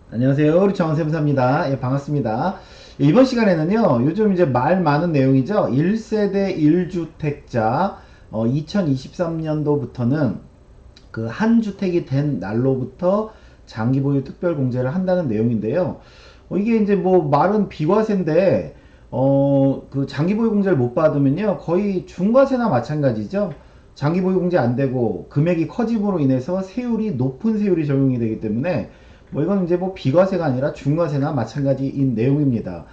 안녕하세요. 우리 정세무사입니다. 예, 반갑습니다. 예, 이번 시간에는요, 요즘 이제 말 많은 내용이죠. 1세대 1주택자, 2023년도부터는 그 한 주택이 된 날로부터 장기 보유 특별 공제를 한다는 내용인데요. 이게 이제 뭐 말은 비과세인데, 그 장기 보유 공제를 못 받으면요, 거의 중과세나 마찬가지죠. 장기 보유 공제 안 되고 금액이 커짐으로 인해서 세율이 높은 세율이 적용이 되기 때문에 뭐 이건 이제 뭐 비과세가 아니라 중과세나 마찬가지인 내용입니다.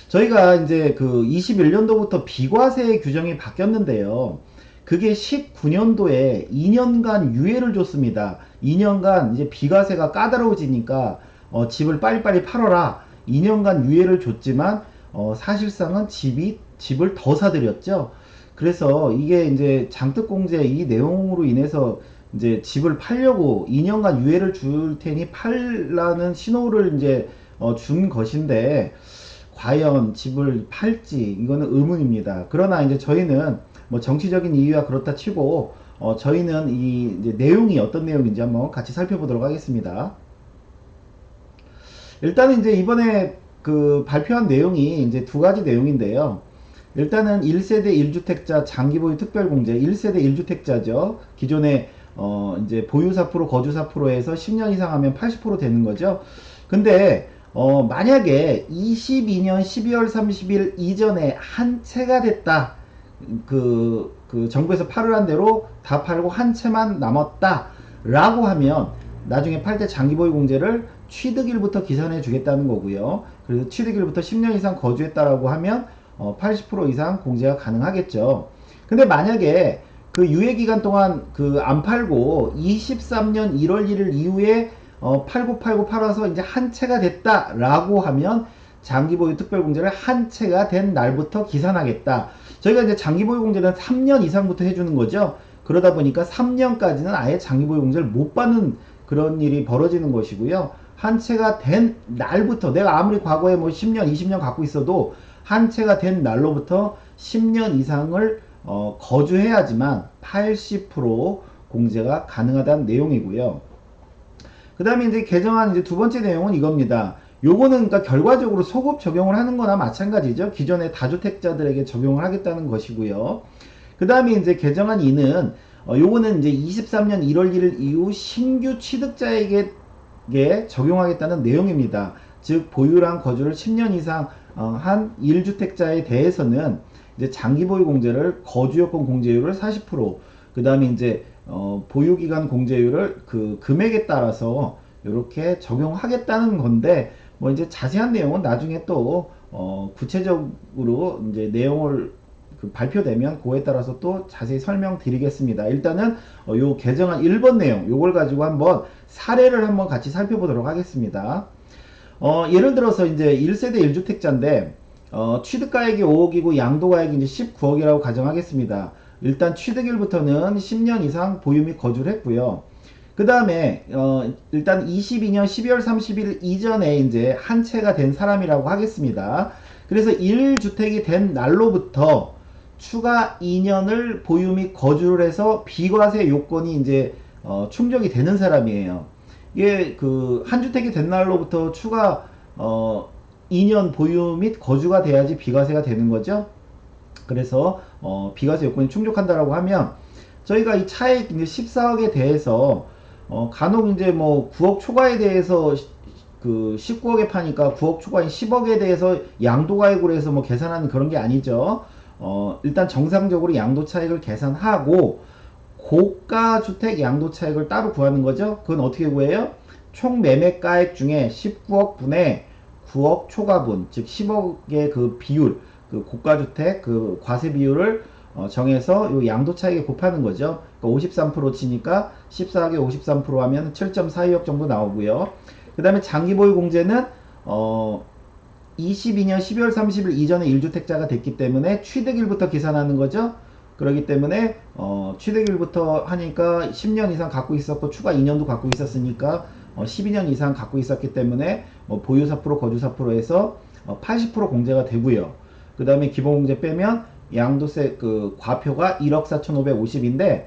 저희가 이제 그 21년도부터 비과세 규정이 바뀌었는데요. 그게 19년도에 2년간 유예를 줬습니다. 2년간 이제 비과세가 까다로워지니까 집을 빨리빨리 팔아라. 2년간 유예를 줬지만 사실상은 집을 더 사들였죠. 그래서 이게 이제 장특공제 이 내용으로 인해서 이제 집을 팔려고 2년간 유예를 줄 테니 팔라는 신호를 이제 준 것인데 과연 집을 팔지 이거는 의문입니다. 그러나 이제 저희는 뭐 정치적인 이유야 그렇다 치고 저희는 이 이제 내용이 어떤 내용인지 한번 같이 살펴보도록 하겠습니다. 일단은 이제 이번에 그 발표한 내용이 이제 두 가지 내용인데요. 일단은 1세대 1주택자 장기보유 특별공제 1세대 1주택자죠. 기존에 이제 보유 4% 거주 4%에서 10년 이상 하면 80% 되는 거죠. 근데 만약에 22년 12월 30일 이전에 한 채가 됐다. 그 정부에서 팔으란 대로 다 팔고 한 채만 남았다. 라고 하면 나중에 팔 때 장기보유 공제를 취득일부터 기산해 주겠다는 거고요. 그래서 취득일부터 10년 이상 거주했다라고 하면 80% 이상 공제가 가능하겠죠. 근데 만약에 그 유예 기간 동안 그 안 팔고 23년 1월 1일 이후에 팔고 팔아서 이제 한 채가 됐다라고 하면 장기보유 특별공제를 한 채가 된 날부터 기산하겠다. 저희가 이제 장기보유 공제는 3년 이상부터 해주는 거죠. 그러다 보니까 3년까지는 아예 장기보유 공제를 못 받는 그런 일이 벌어지는 것이고요. 한 채가 된 날부터 내가 아무리 과거에 뭐 10년, 20년 갖고 있어도 한 채가 된 날로부터 10년 이상을 거주해야지만 80% 공제가 가능하다는 내용이고요. 그 다음에 이제 개정안 이제 두 번째 내용은 이겁니다. 요거는 그러니까 결과적으로 소급 적용을 하는 거나 마찬가지죠. 기존의 다주택자들에게 적용을 하겠다는 것이고요. 그 다음에 이제 개정안 2는 요거는 이제 23년 1월 1일 이후 신규 취득자에게 적용하겠다는 내용입니다. 즉 보유랑 거주를 10년 이상 한 1주택자에 대해서는 이제 장기보유 공제를 거주요건 공제율을 40%, 그 다음에 이제 보유기간 공제율을 그 금액에 따라서 이렇게 적용하겠다는 건데 뭐 이제 자세한 내용은 나중에 또 구체적으로 이제 내용을 그 발표되면 그에 따라서 또 자세히 설명드리겠습니다. 일단은 요 개정안 1번 내용 요걸 가지고 한번 사례를 한번 같이 살펴보도록 하겠습니다. 예를 들어서 이제 1세대 1주택자인데 취득가액이 5억이고 양도가액이 이제 19억이라고 가정하겠습니다. 일단 취득일부터는 10년 이상 보유 및 거주를 했고요. 그 다음에 일단 22년 12월 30일 이전에 이제 한 채가 된 사람이라고 하겠습니다. 그래서 1주택이 된 날로부터 추가 2년을 보유 및 거주를 해서 비과세 요건이 이제 충족이 되는 사람이에요. 이게 그 한 주택이 된 날로부터 추가 2년 보유 및 거주가 돼야지 비과세가 되는 거죠. 그래서 비과세 요건이 충족한다라고 하면 저희가 이 차액 이제 14억에 대해서 간혹 이제 뭐 9억 초과에 대해서 그 19억에 파니까 9억 초과인 10억에 대해서 양도가액으로 해서 뭐 계산하는 그런 게 아니죠. 일단 정상적으로 양도 차익을 계산하고 고가 주택 양도 차익을 따로 구하는 거죠. 그건 어떻게 구해요? 총 매매가액 중에 19억 분의 9억 초과분, 즉 10억의 그 비율, 그 고가주택 그 과세 비율을 정해서 요 양도 차익에 곱하는 거죠. 그러니까 53% 치니까 14억에 53% 하면 7.42억 정도 나오고요. 그 다음에 장기보유 공제는 22년 12월 30일 이전에 1주택자가 됐기 때문에 취득일부터 계산하는 거죠. 그렇기 때문에 취득일부터 하니까 10년 이상 갖고 있었고 추가 2년도 갖고 있었으니까 12년 이상 갖고 있었기 때문에 보유 4% 거주 4%에서 80% 공제가 되고요. 그 다음에 기본공제 빼면 양도세 그 과표가 1억 4,550인데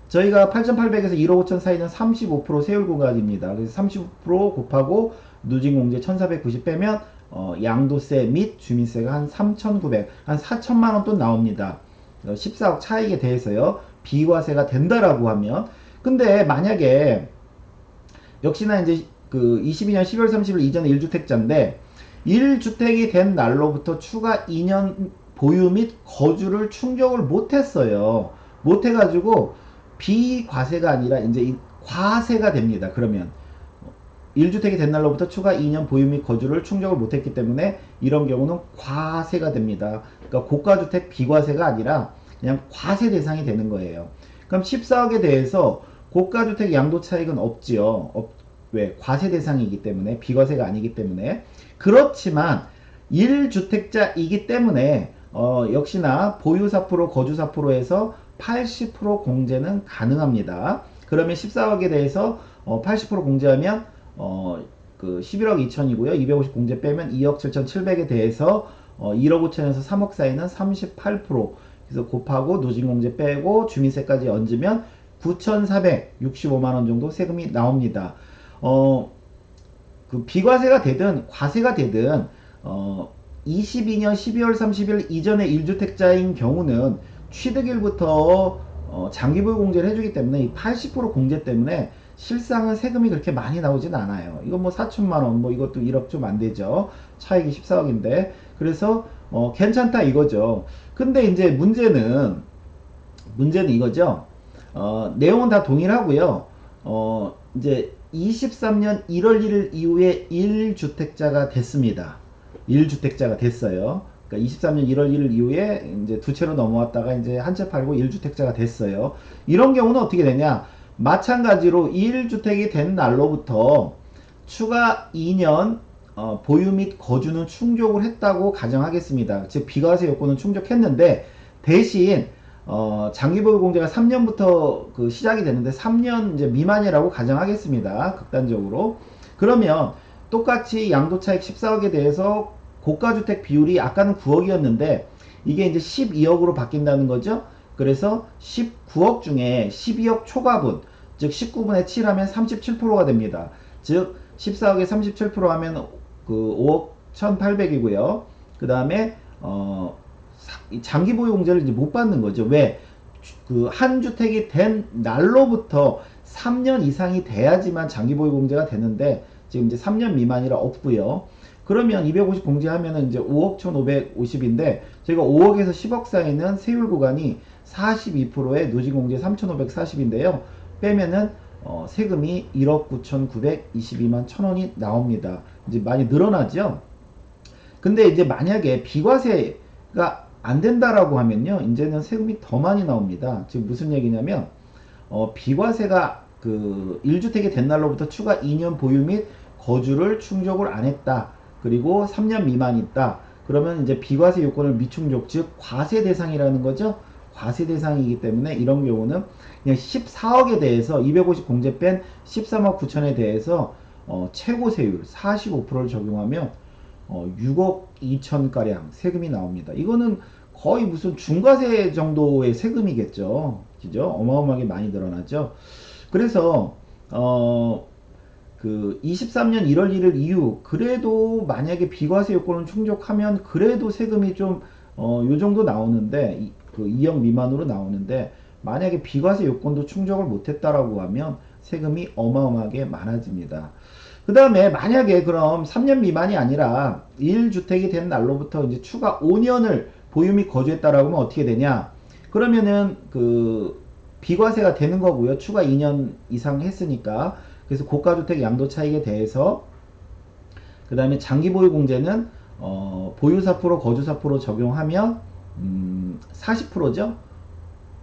저희가 8,800에서 1억 5천 사이는 35% 세율 구간입니다. 그래서 35% 곱하고 누진공제 1490 빼면 양도세 및 주민세가 한 3,900, 한 4천만 원 또 나옵니다. 14억 차익에 대해서요. 비과세가 된다라고 하면. 근데 만약에 역시나 이제 그 22년 12월 30일 이전에 1주택자인데 1주택이 된 날로부터 추가 2년 보유 및 거주를 충족을 못했어요. 못해가지고 비과세가 아니라 이제 과세가 됩니다. 그러면 1주택이 된 날로부터 추가 2년 보유 및 거주를 충족을 못했기 때문에 이런 경우는 과세가 됩니다. 그러니까 고가주택 비과세가 아니라 그냥 과세 대상이 되는 거예요. 그럼 14억에 대해서 고가주택 양도 차익은 없지요. 왜? 과세 대상이기 때문에, 비과세가 아니기 때문에. 그렇지만 1주택자이기 때문에 역시나 보유 4% 거주 4%에서 80% 공제는 가능합니다. 그러면 14억에 대해서 80% 공제하면 그 11억 2천이고요. 250 공제 빼면 2억 7,700에 대해서 1억 5천에서 3억 사이는 38%. 그래서 곱하고 누진공제 빼고 주민세까지 얹으면 9,465만 원 정도 세금이 나옵니다. 그 비과세가 되든 과세가 되든 22년 12월 30일 이전의 1주택자인 경우는 취득일부터 장기보유 공제를 해주기 때문에 이 80% 공제 때문에 실상은 세금이 그렇게 많이 나오진 않아요. 이거 뭐 4천만 원, 뭐 이것도 1억 좀 안 되죠. 차익이 14억인데. 그래서 괜찮다 이거죠. 근데 이제 문제는 이거죠. 내용은 다 동일하고요. 이제 23년 1월 1일 이후에 1주택자가 됐습니다. 1주택자가 됐어요. 그러니까 23년 1월 1일 이후에 이제 두 채로 넘어왔다가 이제 한 채 팔고 1주택자가 됐어요. 이런 경우는 어떻게 되냐? 마찬가지로 1주택이 된 날로부터 추가 2년 보유 및 거주는 충족을 했다고 가정하겠습니다. 즉 비과세 요건은 충족했는데 대신 장기보유 공제가 3년부터 그 시작이 되는데 3년 이제 미만이라고 가정하겠습니다. 극단적으로. 그러면 똑같이 양도차익 14억에 대해서 고가주택 비율이 아까는 9억이었는데 이게 이제 12억으로 바뀐다는 거죠. 그래서 19억 중에 12억 초과분, 즉 19분의 7 하면 37%가 됩니다. 즉 14억에 37% 하면 그 5억 1,800이고요. 그 다음에 장기 보유 공제를 이제 못 받는 거죠. 왜? 그 한 주택이 된 날로부터 3년 이상이 돼야지만 장기 보유 공제가 되는데 지금 이제 3년 미만이라 없고요. 그러면 250 공제하면은 이제 5억 1,550인데 저희가 5억에서 10억 사이는 세율 구간이 42%에 누진 공제 3,540인데요. 빼면은 세금이 1억 9,922만 1,000원이 나옵니다. 이제 많이 늘어나죠. 근데 이제 만약에 비과세가 안 된다라고 하면요, 이제는 세금이 더 많이 나옵니다. 지금 무슨 얘기냐면 비과세가 그 1주택이 된 날로부터 추가 2년 보유 및 거주를 충족을 안 했다. 그리고 3년 미만이 있다. 그러면 이제 비과세 요건을 미충족, 즉 과세 대상이라는 거죠. 과세 대상이기 때문에 이런 경우는 그냥 14억에 대해서 250 공제 뺀 13억 9천에 대해서 최고 세율 45%를 적용하면 6억 2천가량 세금이 나옵니다. 이거는 거의 무슨 중과세 정도의 세금이겠죠. 그죠? 어마어마하게 많이 늘어나죠. 그래서 그 23년 1월 1일 이후 그래도 만약에 비과세 요건을 충족하면 그래도 세금이 좀 요 정도 나오는데 그 2억 미만으로 나오는데 만약에 비과세 요건도 충족을 못했다라고 하면 세금이 어마어마하게 많아집니다. 그 다음에 만약에 그럼 3년 미만이 아니라 1주택이 된 날로부터 이제 추가 5년을 보유 및 거주했다라고 하면 어떻게 되냐? 그러면은 그 비과세가 되는 거고요. 추가 2년 이상 했으니까. 그래서 고가주택 양도 차익에 대해서 그 다음에 장기 보유 공제는 보유 4% 거주 4% 적용하면 40%죠.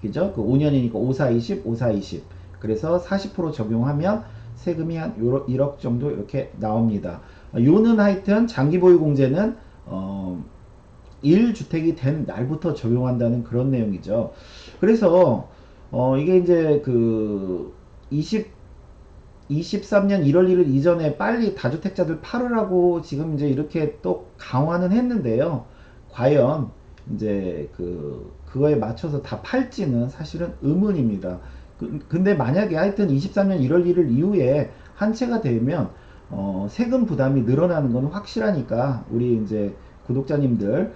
그죠? 그 5년이니까 5, 4, 20, 5, 4, 20. 그래서 40% 적용하면 세금이 한 1억 정도 이렇게 나옵니다. 요는 하여튼 장기 보유 공제는 1주택이 된 날부터 적용한다는 그런 내용이죠. 그래서 이게 이제 그 23년 1월 1일 이전에 빨리 다주택자들 팔으라고 지금 이제 이렇게 또 강화는 했는데요. 과연 이제 그거에 맞춰서 다 팔지는 사실은 의문입니다. 근데 만약에 하여튼 23년 1월 1일 이후에 한 채가 되면 세금 부담이 늘어나는 건 확실하니까 우리 이제 구독자님들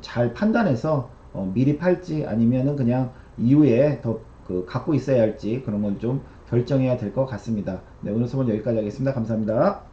잘 판단해서 미리 팔지 아니면은 그냥 이후에 더 갖고 있어야 할지 그런 건 좀 결정해야 될 것 같습니다. 네, 오늘 수업 여기까지 하겠습니다. 감사합니다.